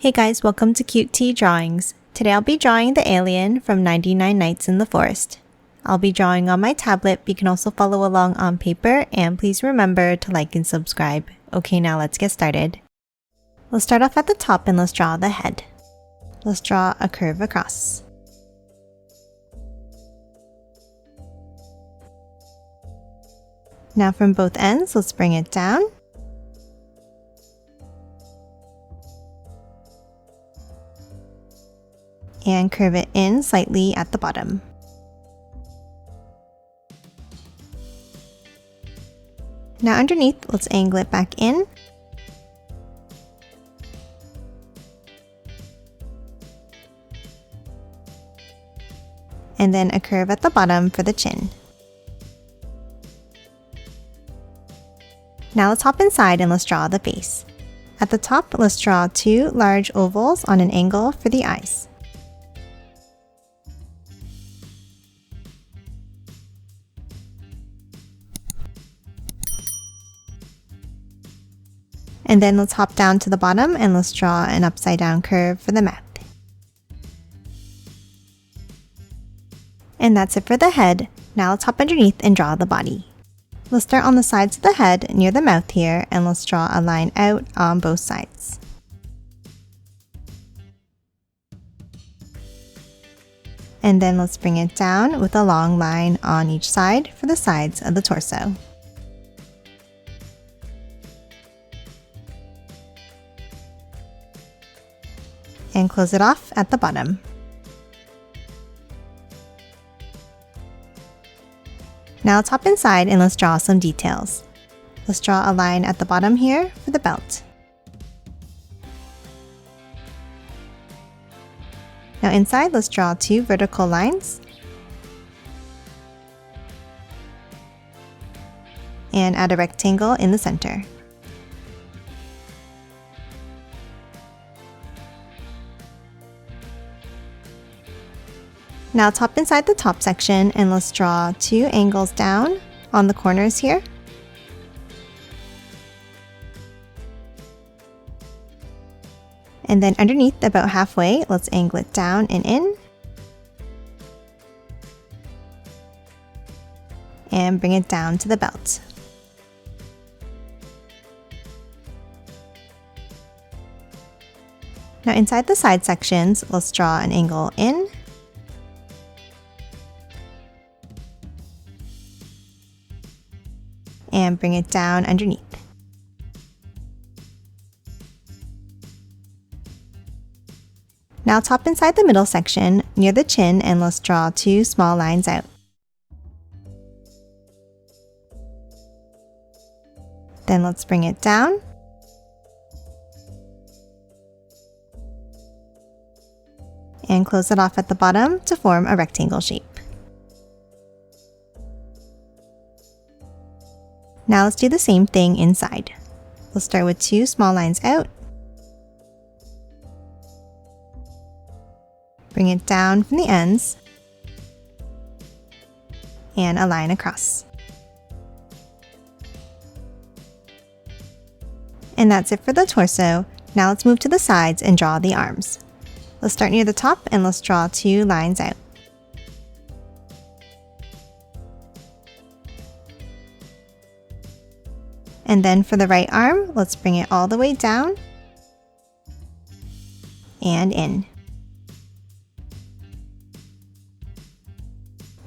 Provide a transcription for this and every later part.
Hey guys, welcome to Cute Tea Drawings. Today I'll be drawing the alien from 99 Nights in the Forest. I'll be drawing on my tablet, but you can also follow along on paper, and please remember to like and subscribe. Okay, now let's get started. Let's start off at the top and let's draw the head. Let's draw a curve across. Now from both ends, let's bring it down. And curve it in slightly at the bottom. Now underneath, let's angle it back in. And then a curve at the bottom for the chin. Now let's hop inside and let's draw the face. At the top, let's draw two large ovals on an angle for the eyes. And then let's hop down to the bottom and let's draw an upside down curve for the mouth. And that's it for the head. Now let's hop underneath and draw the body. Let's start on the sides of the head near the mouth here, and let's draw a line out on both sides. And then let's bring it down with a long line on each side for the sides of the torso. And close it off at the bottom. Now let's hop inside and let's draw some details. Let's draw a line at the bottom here for the belt. Now inside, let's draw two vertical lines. And add a rectangle in the center. Now let's hop inside the top section and let's draw two angles down on the corners here. And then underneath, about halfway, let's angle it down and in. And bring it down to the belt. Now inside the side sections, let's draw an angle in. And bring it down underneath. Now let's hop inside the middle section near the chin and let's draw two small lines out. Then let's bring it down. And close it off at the bottom to form a rectangle shape. Now let's do the same thing inside. We'll start with two small lines out. Bring it down from the ends. And a line across. And that's it for the torso. Now let's move to the sides and draw the arms. Let's start near the top and let's draw two lines out. And then for the right arm, let's bring it all the way down and in.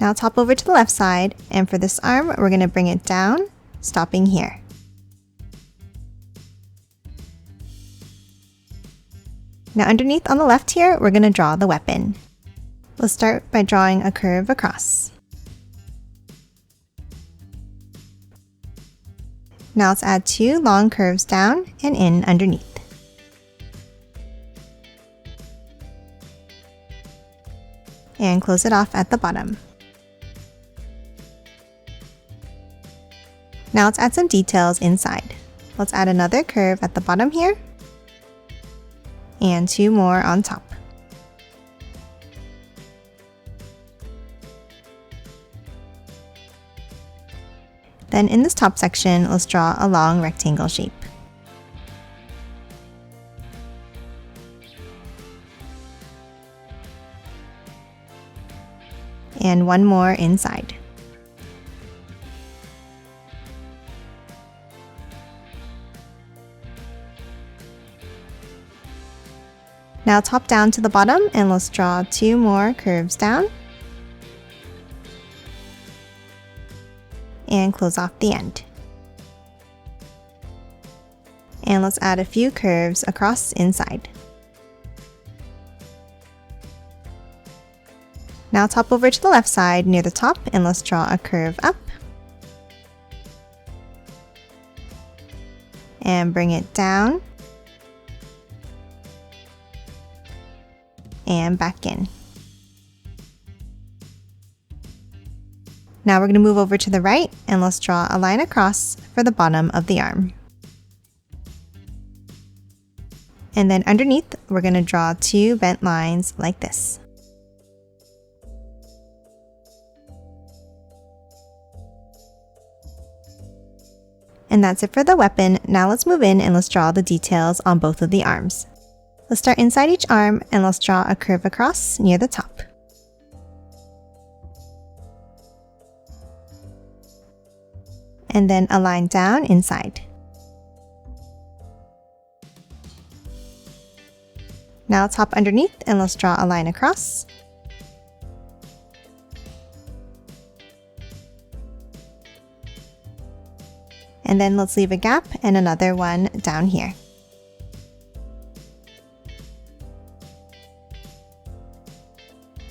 Now let's hop over to the left side, and for this arm, we're going to bring it down, stopping here. Now underneath on the left here, we're going to draw the weapon. Let's start by drawing a curve across. Now let's add two long curves down and in underneath. And close it off at the bottom. Now let's add some details inside. Let's add another curve at the bottom here. And two more on top. Then in this top section, let's draw a long rectangle shape. and one more inside. Now top down to the bottom, and let's draw 2 more curves down and close off the end. And let's add a few curves across inside. Now top over to the left side near the top, and let's draw a curve up and bring it down and back in. Now we're going to move over to the right, and let's draw a line across for the bottom of the arm. And then underneath, we're going to draw 2 bent lines like this. And that's it for the weapon. Now let's move in and let's draw the details on both of the arms. Let's start inside each arm, and let's draw a curve across near the top. And then a line down inside. Now let's hop underneath, and let's draw a line across. And then let's leave a gap and another one down here.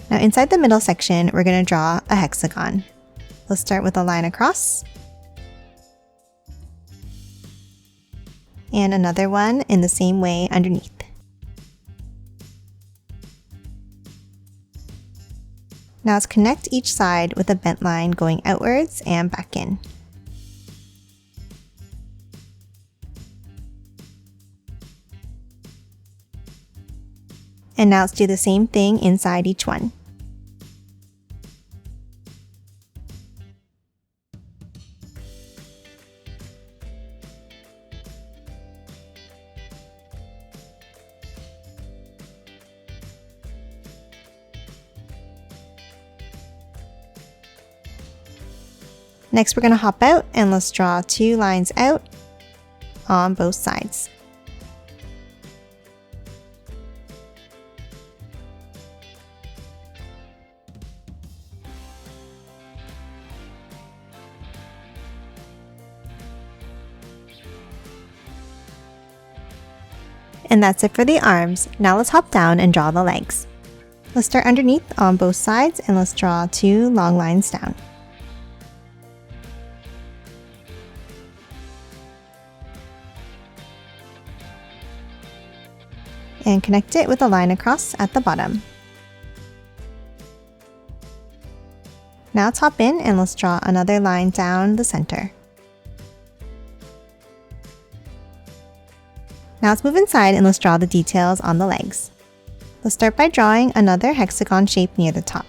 Now inside the middle section, we're going to draw a hexagon. Let's start with a line across. And another one in the same way underneath. Now let's connect each side with a bent line going outwards and back in. And now let's do the same thing inside each one. Next, we're going to hop out, and let's draw 2 lines out on both sides. And that's it for the arms. Now let's hop down and draw the legs. Let's start underneath on both sides, and let's draw 2 long lines down. And connect it with a line across at the bottom. Now let's hop in, and let's draw another line down the center. Now let's move inside, and let's draw the details on the legs. Let's start by drawing another hexagon shape near the top.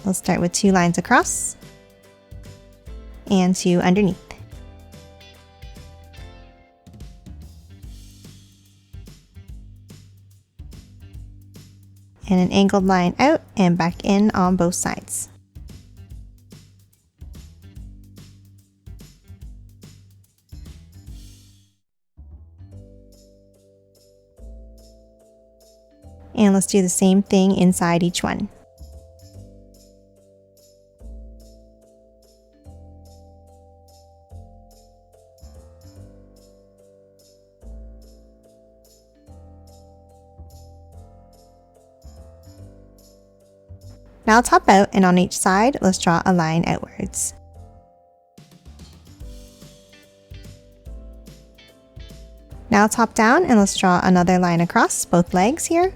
Let's start with 2 lines across and 2 underneath. And an angled line out and back in on both sides. And let's do the same thing inside each one. Now let's hop out, and on each side, let's draw a line outwards. Now let's hop down, and let's draw another line across both legs here.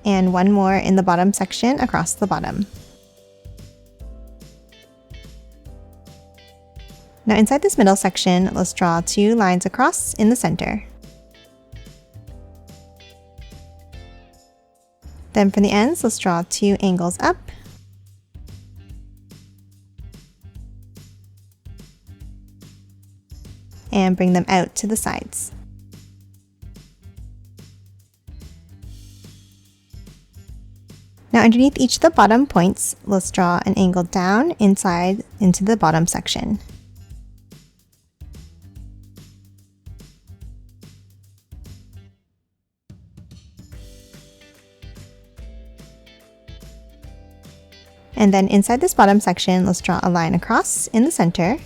And one more in the bottom section across the bottom. Now inside this middle section, let's draw 2 lines across in the center. Then for the ends, let's draw 2 angles up. And bring them out to the sides. Now underneath each of the bottom points, let's draw an angle down inside into the bottom section. And then inside this bottom section, let's draw a line across in the center.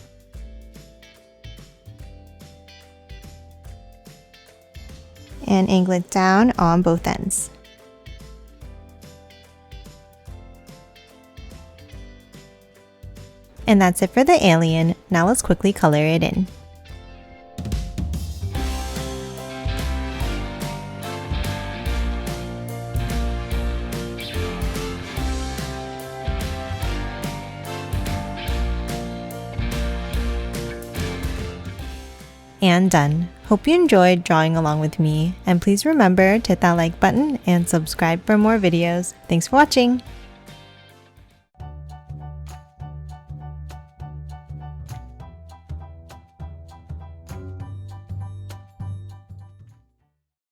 And angle it down on both ends. And that's it for the alien. Now let's quickly color it in. And done. Hope you enjoyed drawing along with me, and please remember to hit that like button and subscribe for more videos. Thanks for watching!